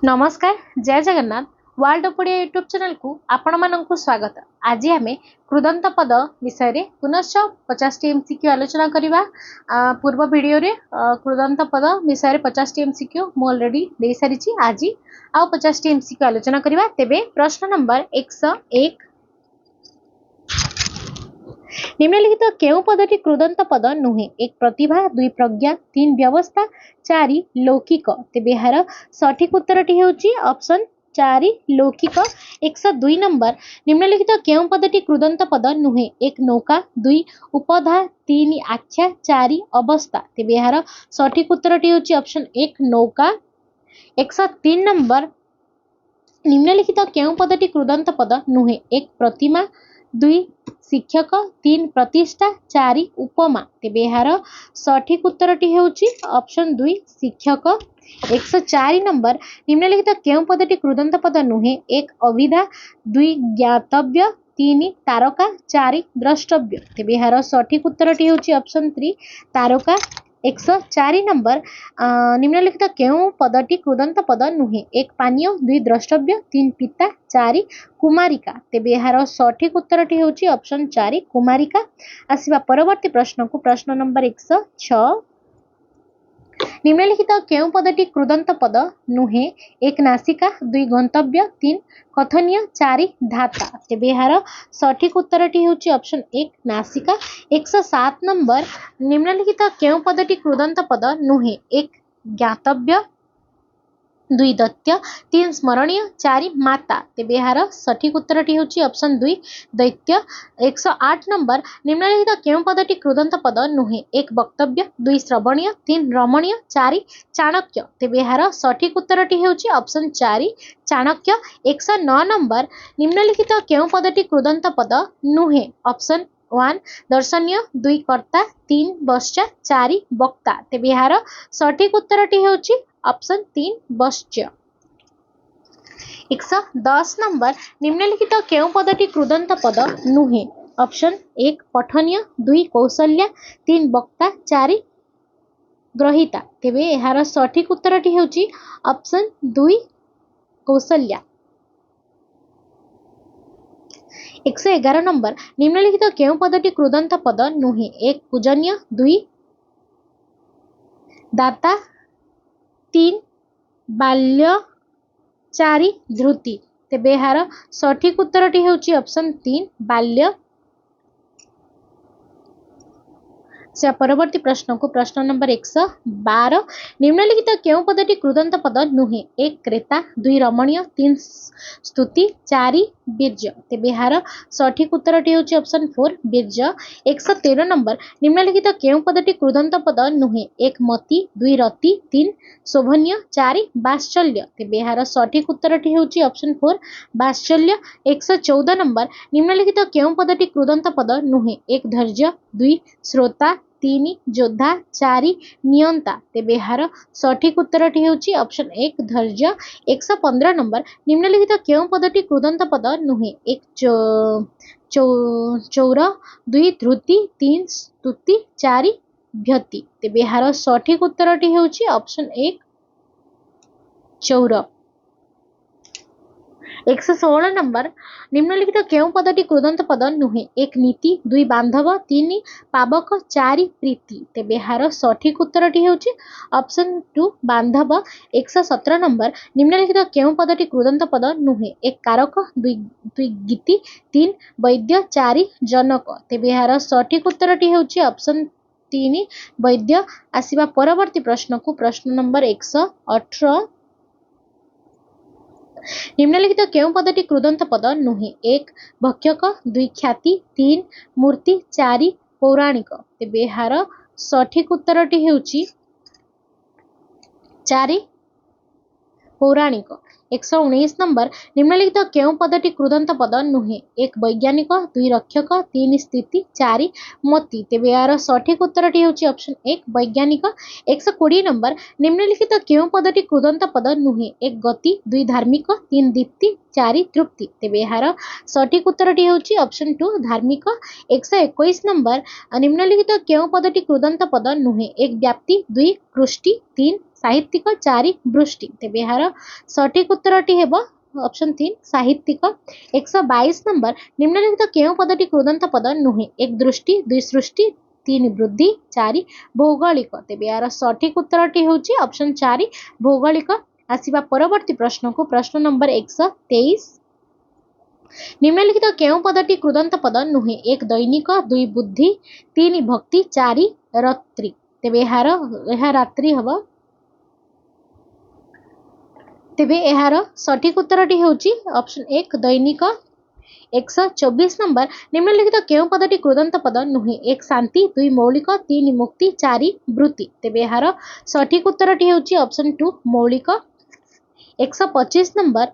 नमस्कार जय Jagannath world Odia YouTube channel को आपण मानक स्वागत। आज आम कृदंत पद विषय रे पुनश्च 50 एमसीक्यू आलोचना करवा। पूर्व वीडियो रे कृदंत पद विषय रे 50 एमसीक्यू मु ऑलरेडी दे सारी आज आ 50 एमसीक्यू आलोचना करवा। तेबे प्रश्न नंबर 101 निम्नलिखित केउ पदटी कृदंत पद नुहे? एक प्रतिभा, दुई प्रज्ञा, तीन व्यवस्था, चारि लौकिक। तेबे यार सठिक उत्तरटी हेउची ऑप्शन 4 लौकिक। 102 नंबर निम्नलिखित केउ पदटी कृदंत पद नुहे? एक नौका, दुई उपधा, तीन आख्या, चारि अवस्था। तेबे यार सठिक उत्तरटी हेउची ऑप्शन 1 नौका। 103 नंबर निम्नलिखित केउ पदटी कृदंत पद नुहे? एक प्रतिमा, दुई शिक्षक, तीन प्रतिष्ठा, चारि उपमा। तेबे यार सठिक उत्तरटी हेउची ऑप्शन 2 शिक्षक। 104 नंबर निम्नलिखित केउ पदटी कृदंत पद नुहे? एक अविधा, दुई ज्ञातव्य, तीन तारका, चारि द्रष्टव्य। तेबे यार सठिक उत्तरटी हेउची ऑप्शन 3 तारका। 104 नंबर निम्नलिखित केउ पदटी कृदंत पद नुहे? एक पानीय, दुई द्रष्टव्य, तीन पिता, चारि कुमारिका। तेबे यार सठिक उत्तरटी हेउची ऑप्शन 4 कुमारिका। आसिबा परवर्ती प्रश्न को प्रश्न नंबर 106 निम्नलिखित केउ पदटी कृदंत पद नुहे? एक नासिका, दुई गंतव्य, तीन कथनीय, चारि धाता। तेबे यार सठिक उत्तरटी हेउची ऑप्शन 1 नासिका। 107 नंबर निम्नलिखित केउ पदटी कृदंत पद नुहे? एक ज्ञातव्य, दुई दैत्य, तीन स्मरणीय, चारि माता। तेबे यार सठिक उत्तरटी हेउची ऑप्शन 2 दैत्य। 108 नंबर निम्नलिखित केउ पदटी कृदंत पद नुहे? एक वक्तव्य, दुई श्रवणीय, तीन रमणीय, चारि चाणक्य। तेबे यार सठिक उत्तरटी हेउची ऑप्शन 4 चाणक्य। 109 नंबर निम्नलिखित केउ पदटी कृदंत पद नुहे? ऑप्शन 1 दर्शनीय, दुई कर्ता, तीन बश्चा, चारि वक्ता। तेबे यार सठिक उत्तरटी हेउची ऑप्शन 3 बश्च। 110 नंबर निम्नलिखित केउ पदटी कृदंत पद नुहे? ऑप्शन 1 पठनीय, दुई कौशल्या, तीन वक्ता, चारि ग्रहिता। तेबे यार सठिक उत्तरटी हेउची ऑप्शन 2 कौशल्या। 111 नंबर निम्नलिखित केउ पदटी कृदंत पद नुहे? एक पूजनीय, दुई दाता, तीन बाल्य, चारि धृति। तेबे यार सठिक उत्तरटी हेउची ऑप्शन 3 बाल्य। से परवर्ती प्रश्न को प्रश्न नंबर 112 निम्नलिखित केउ पदटी कृदंत पद नुहे? एक क्रेता, दुई रमणीय, तीन स्तुति, चारि बीर्य। तेबे यार सठिक उत्तरटी हेउची ऑप्शन 4 बीर्य। 113 नंबर निम्नलिखित केउ पदटी कृदंत पद नुहे? एक मति, दुई रति, तीन शोभनीय, चारि वात्सल्य। तेबे यार सठिक उत्तरटी हेउची ऑप्शन 4 वात्सल्य। 114 नंबर निम्नलिखित केउ पदटी कृदंत पद नुहे? एक धैर्य, दुई श्रोता, तीन योद्धा, चारि नियंता। तेबे यार सठिक उत्तरटी हेउची ऑप्शन 1 धैर्य। 115 नंबर निम्नलिखित केउ पदटी कृदंत पद नुहे? एक चौर, दुई धृति, तीन स्तुति, चारि भ्यति। तेबे यार सठिक उत्तरटी हेउची ऑप्शन 1 चौर। 116 नंबर निम्नलिखित केउ पदटी कृदंत पद नुहे? एक नीति, दुई बांधव, तीन पावक, चारि प्रीति। तेबे यार सठिक उत्तरटी हेउची ऑप्शन 2 बांधव। 117 नंबर निम्नलिखित केउ पदटी कृदंत पद नुहे? एक कारक, दुई गीति, तीन वैद्य, चारि जनक। तेबे यार सठिक उत्तरटी हेउची ऑप्शन 3 वैद्य। आसिबा परवर्ती प्रश्न को प्रश्न नंबर 118 निम्नलिखित केउ पदटी कृदंत पद नुहे? एक भक्षक, दुई ख्याति, तीन मूर्ति, चारि पौराणिक। तेबे यार सठिक उत्तरटी हेउची 4 पौराणिक। 119 नंबर निम्नलिखित केउ पदटी कृदंत पद नुहे? एक वैज्ञानिक, दुई रक्षक, तीन स्थिति, चारि मति। तेबे यार सठिक उत्तरटी हेउची ऑप्शन 1 वैज्ञानिक। 120 नंबर निम्नलिखित केउ पदटी कृदंत पद नुहे? एक गति, दुई धार्मिक, तीन दीप्ति, चारि तृप्ति। तेबे यार सठिक उत्तरटी हेउची ऑप्शन 2 धार्मिक। 121 नंबर निम्नलिखित केउ पदटी कृदंत पद नुहे? एक व्याप्ति, दुई कृष्टि, तीन साहित्यिक 4 वृष्टि तेबे यार सठिक उत्तरटी हेबो ऑप्शन 3 साहित्यिक 122 नंबर निम्नलिखित केउ पदटी कृदंत पद नुहे 1 दृष्टि 2 सृष्टि 3 वृद्धि 4 भौगोलिक तेबे यार सठिक उत्तरटी होची ऑप्शन 4 भौगोलिक। आसीबा परवर्ती प्रश्न को प्रश्न नंबर 123 निम्नलिखित केउ पदटी कृदंत पद नुहे 1 दैनिक 2 बुद्धि 3 भक्ति 4 रात्रि तेबे यार रात्रि हबो तेबे यार सठिक उत्तरटी होची ऑप्शन 1 दैनिक। 124 नंबर निम्नलिखित केउ पदटी कृदंत पद नुहे 1 शांति 2 मौलिक 3 मुक्ति 4 वृत्ति तेबे यार सठिक उत्तरटी होची ऑप्शन 2 मौलिक। 125 नंबर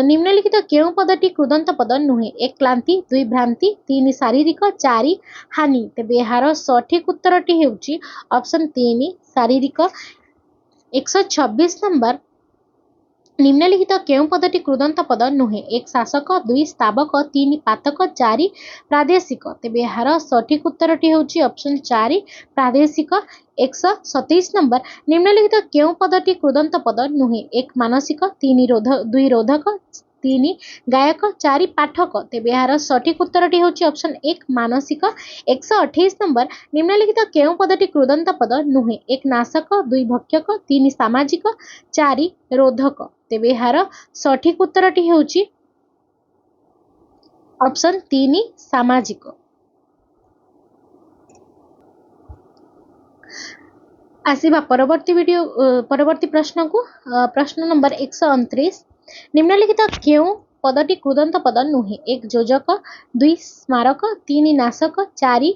निम्नलिखित केउ पदटी कृदंत पद नुहे 1 क्लांति 2 भ्रांति 3 शारीरिक 4 हानि तेबे यार सठिक उत्तरटी होची ऑप्शन 3 शारीरिक। 126 नंबर निम्नलिखित केउ पदटी कृदंत पद नुहे 1 शासक 2 स्तावक 3 पातक 4 प्रादेशिक तेबे यार सठिक उत्तरटी होची ऑप्शन 4 प्रादेशिक। 127 नंबर निम्नलिखित केउ पदटी कृदंत पद नुहे 1 मानसिक 3 2 रोधक 3 गायक 4 पाठक तेबे यार सठिक उत्तरटी होची ऑप्शन 1 मानसिक। 128 नंबर निम्नलिखित केउ पदटी कृदंत पद नुहे 1 नाशक 2 भक्षक 3 सामाजिक 4 रोधक तेबे यार सठिक उत्तरटी होची ऑप्शन 3 सामाजिक। आसीबा परवर्ती प्रश्न को प्रश्न नंबर 129 निम्नलिखित केउ पदटी कृदंत पद नुहे 1 योजक 2 स्मारक 3 नाशक 4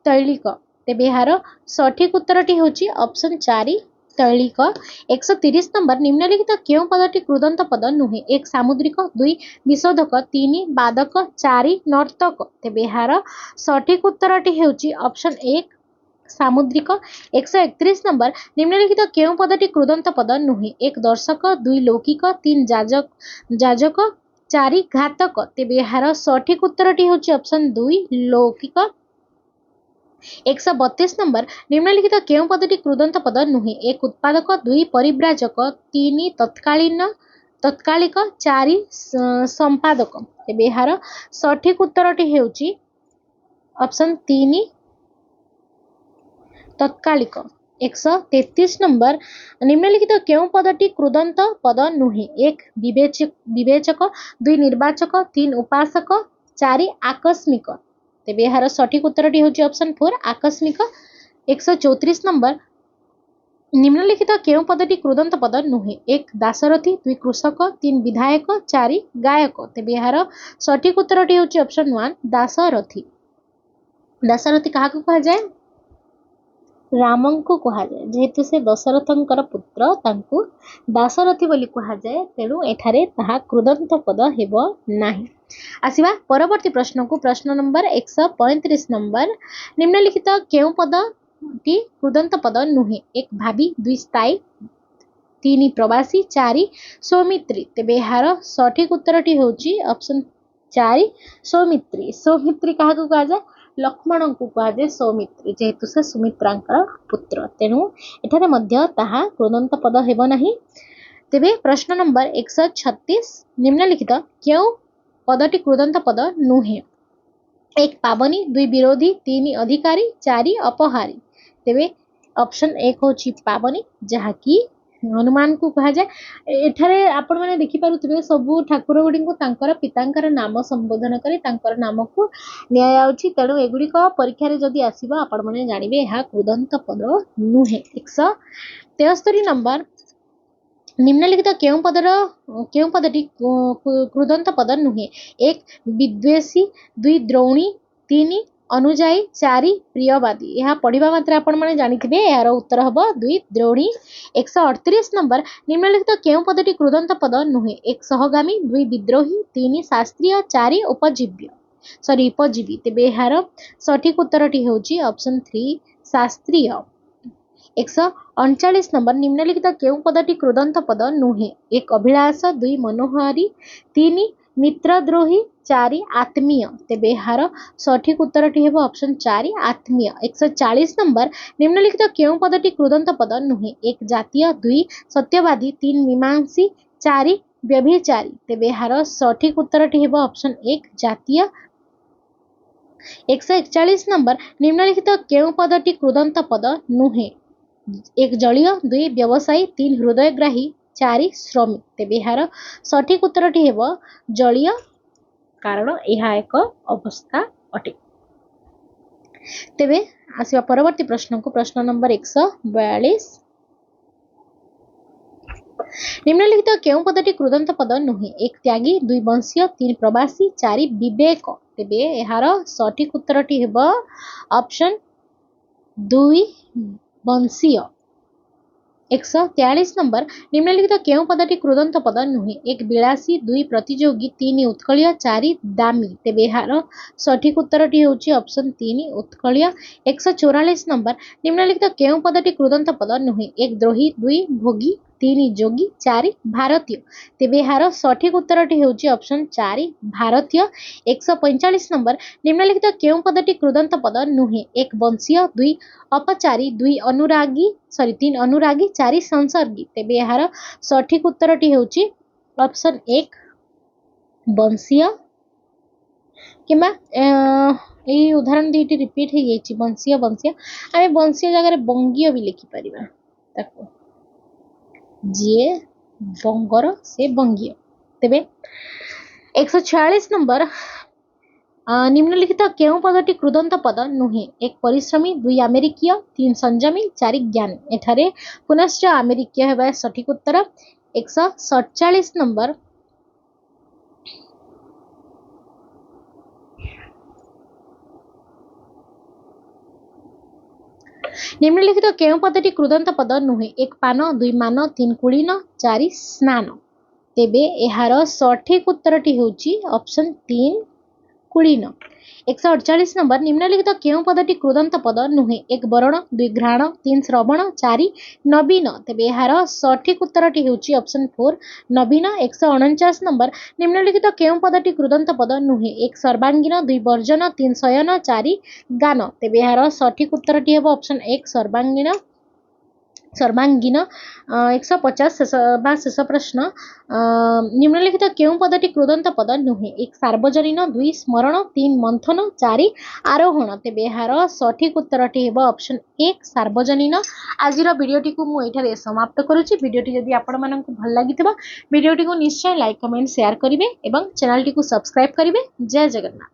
तैलिक तेबे यार सठिक उत्तरटी होची ऑप्शन 4 तैलिक। 130 नंबर निम्नलिखित केउ पदटी कृदंत पद नुहे 1 सामुद्रिक 2 विशोधक 3 बादक 4 नर्तक तेबे यार सठिक उत्तरटी होची ऑप्शन 1 सामुद्रिक। 131 नंबर निम्नलिखित केउ पदटी कृदंत पद नुहे 1 दर्शक 2 लौकिक 3 जाजक 4 घातक तेबे यार सठिक उत्तरटी होची ऑप्शन 2 लौकिक। 132 नंबर निम्नलिखित केउ पदटी कृदंत पद नुहे 1 उत्पादक 2 परिव्राजक 3 तत्कालिक 4 संपादक तेबे यार सठिक उत्तरटी होची ऑप्शन 3 तत्कालिक। 133 नंबर निम्नलिखित केउ पदटी कृदंत पद नुहे 1 विवेचक 2 निर्वाचक 3 उपासक 4 आकस्मिक तेबे यार सठिक उत्तरटी होची ऑप्शन 4 आकस्मिक। 134 नंबर निम्नलिखित केउ पदटी कृदंत पद नुहे 1 दासरथी 2 कृषक 3 विधायक 4 गायक तेबे यार सठिक उत्तरटी होची ऑप्शन 1 दासरथी। दासरथी काहाकु कहा जाए रामंकु कहा जाए जेहेतु से दशरथंकर पुत्र तांकु दासरथी बोली कहा जाए तेणु एठारे ताहा कृदंत पद हेबो नाही। आसीबा परवर्ती प्रश्न को प्रश्न नंबर 135 नंबर निम्नलिखित केउ पदटी कृदंत पद नुहे 1 भावी 2 स्थायी 3 प्रवासी 4 सौमित्री तेबे यार सठिक उत्तरटी होची ऑप्शन 4 सौमित्री। सौमित्री काहाकु कहा जाए लक्ष्मण को कहा जाए सौमित्री जेहेतु से सुमित्रांकर पुत्र तेणु एठारे मध्य ताहा कृदंत पद हेबो नाही। तेबे प्रश्न नंबर 136 निम्नलिखित केउ पदटी कृदंत पद नुहे 1 पावनी 2 विरोधी 3 अधिकारी 4 अपहारी तेबे ऑप्शन 1 होची पावनी जहाकी हनुमान को कहा जाए एठारे आपण माने देखि पारुथिबे सबु ठाकुर गुडी को तांकर पितांकर नाम संबोधन करे तांकर नाम को निया जाउची तेणु एगुडी को परीक्षा रे जदी आसीबा आपण माने जानिबे एहा कृदंत पद नुहे। 173 नंबर निम्नलिखित केउ पदटी कृदंत पद नुहे 1 विद्वेषी 2 द्रोणी 3 अनुजाई 4 प्रियवादी यह पढ़िबा मात्रे आपण माने जानिथिबे यार उत्तर हबो 2 द्रोणी। 138 नंबर निम्नलिखित केउ पदटी कृदंत पद नुहे 1 सहगामी 2 विद्रोही 3 शास्त्रीय 4 उपजीवी तेबे यार सठिक उत्तरटी होची ऑप्शन 3 शास्त्रीय। 139 नंबर निम्नलिखित केउ पदटी कृदंत पद नुहे 1 अभिलाष 2 मनोहारी 3 मित्रद्रोही 4 आत्मीय तेबे यार सठिक उत्तरटी हेबो ऑप्शन 4 आत्मीय 140 नंबर निम्नलिखित केउ पदटी कृदंत पद नुहे 1 जातीय 2 सत्यवादी 3 मीमांसी 4 व्यभिचारी तेबे यार सठिक उत्तरटी हेबो ऑप्शन 1 जातीय 141 नंबर निम्नलिखित केउ पदटी कृदंत पद नुहे 1 जलीय 2 व्यवसायी 3 हृदयग्राही 4 श्रमिक तेबे यार सठिक उत्तरटी हेबो जलीय कारण यह एक अवस्था अटे। तेबे आसिया परवर्ती प्रश्न को प्रश्न नंबर 142 निम्नलिखित केउ पदटी कृदंत पद नुहे 1 त्यागी 2 वंशीय 3 प्रवासी 4 विवेक तेबे यार सठिक उत्तरटी हेबो ऑप्शन 2 वंशीय 143 नंबर निम्नलिखित केउ पदटी कृदंत पद नुहे 1 विलासी 2 प्रतियोगी 3 उत्कलीय 4 दामी तेबे यार सठिक उत्तरटी होची ऑप्शन 3 उत्कलीय 144 नंबर निम्नलिखित केउ पदटी कृदंत पद नुहे 1 द्रोही 2 भोगी 3 जोगी 4 भारतीय तेबे यार सठिक उत्तरटी होची ऑप्शन 4 भारतीय 145 नंबर निम्नलिखित केउ पदटी कृदंत पद नुहे 1 वंशीय 2 अपचारी 2 अनुरागी 3 अनुरागी 4 संसर्गी तेबे यार सठिक उत्तरटी होची ऑप्शन 1 वंशीय किंबा ए उदाहरण दुईटी रिपीट हो जाइए वंशीय वंशीय आम वंशीय जगह बंगीय भी लिखिपर जी बंगर से बंगीय तेबे 146 नंबर निम्नलिखित केउ पदटी कृदंत पद नुहे 1 परिश्रमी 2 अमेरिकीय 3 संयमी 4 ज्ञानी एठारे पुनश्च अमेरिकीय हेबा सठिक उत्तर 147 नंबर निम्नलिखित केउ पदटी कृदंत पद नुहे 1 पान 2 मान 3 कुलीन 4 स्नान तेबे यार सठिक उत्तरटी होची ऑप्शन 3 कुलीन 148 नंबर निम्नलिखित केउ पदटी कृदंत पद नुहे 1 वरण 2 घ्राण 3 श्रवण 4 नवीन तेबे यार सठिक उत्तरटी होची ऑप्शन 4 नवीन 149 नंबर निम्नलिखित केउ पदटी कृदंत पद नुहे 1 सर्वांगीन 2 वर्जन 3 शयन 4 गान तेबे यार सठिक उत्तरटी हेबो ऑप्शन 1 सर्वांगीन 150 शेष प्रश्न निम्नलिखित केउ पदटी कृदंत पद नुहे 1 सार्वजनीन 2 स्मरण 3 मंथन 4 आरोहण तेबे यार सठिक उत्तरटी हेबो ऑप्शन 1 सार्वजनीन आज वीडियोटी को मु एठारे समाप्त करूची वीडियोटी जदि आपण मानक भल लागितबा वीडियोटी को निश्चय लाइक कमेंट शेयर करिवे एवं चैनल टी को सब्सक्राइब करिवे जय जगन्नाथ।